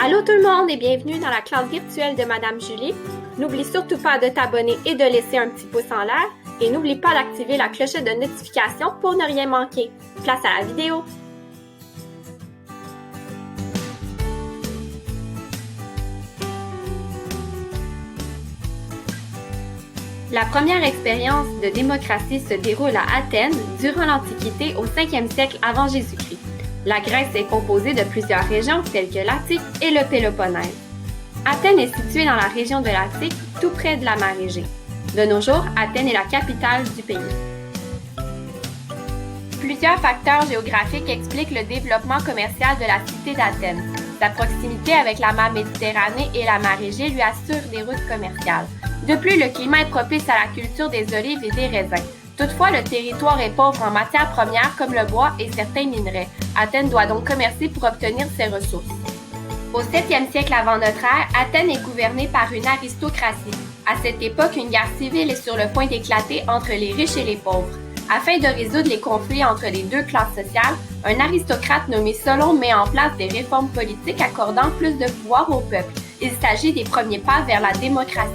Allô tout le monde et bienvenue dans la classe virtuelle de Madame Julie. N'oublie surtout pas de t'abonner et de laisser un petit pouce en l'air. Et n'oublie pas d'activer la clochette de notification pour ne rien manquer. Place à la vidéo! La première expérience de démocratie se déroule à Athènes durant l'Antiquité au 5e siècle avant Jésus-Christ. La Grèce est composée de plusieurs régions telles que l'Attique et le Péloponnèse. Athènes est située dans la région de l'Attique, tout près de la mer Égée. De nos jours, Athènes est la capitale du pays. Plusieurs facteurs géographiques expliquent le développement commercial de la cité d'Athènes. Sa proximité avec la mer Méditerranée et la mer Égée lui assure des routes commerciales. De plus, le climat est propice à la culture des olives et des raisins. Toutefois, le territoire est pauvre en matières premières comme le bois et certains minerais. Athènes doit donc commercer pour obtenir ses ressources. Au 7e siècle avant notre ère, Athènes est gouvernée par une aristocratie. À cette époque, une guerre civile est sur le point d'éclater entre les riches et les pauvres. Afin de résoudre les conflits entre les deux classes sociales, un aristocrate nommé Solon met en place des réformes politiques accordant plus de pouvoir au peuple. Il s'agit des premiers pas vers la démocratie.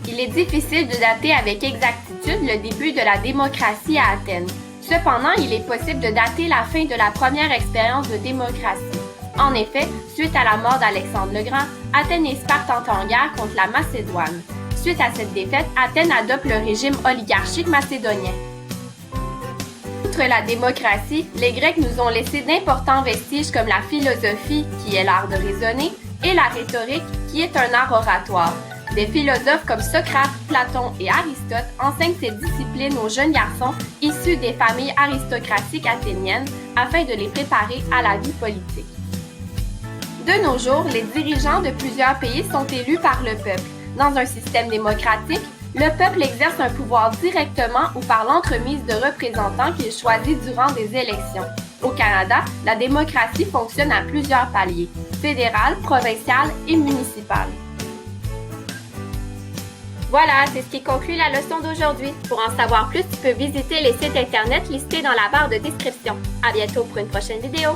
Il est difficile de dater avec exactitude le début de la démocratie à Athènes. Cependant, il est possible de dater la fin de la première expérience de démocratie. En effet, suite à la mort d'Alexandre le Grand, Athènes et Sparte entrent en guerre contre la Macédoine. Suite à cette défaite, Athènes adopte le régime oligarchique macédonien. Outre la démocratie, les Grecs nous ont laissé d'importants vestiges comme la philosophie, qui est l'art de raisonner, et la rhétorique, qui est un art oratoire. Des philosophes comme Socrate, Platon et Aristote enseignent ces disciplines aux jeunes garçons issus des familles aristocratiques athéniennes afin de les préparer à la vie politique. De nos jours, les dirigeants de plusieurs pays sont élus par le peuple. Dans un système démocratique, le peuple exerce un pouvoir directement ou par l'entremise de représentants qu'il choisit durant des élections. Au Canada, la démocratie fonctionne à plusieurs paliers, fédéral, provincial et municipal. Voilà, c'est ce qui conclut la leçon d'aujourd'hui. Pour en savoir plus, tu peux visiter les sites internet listés dans la barre de description. À bientôt pour une prochaine vidéo.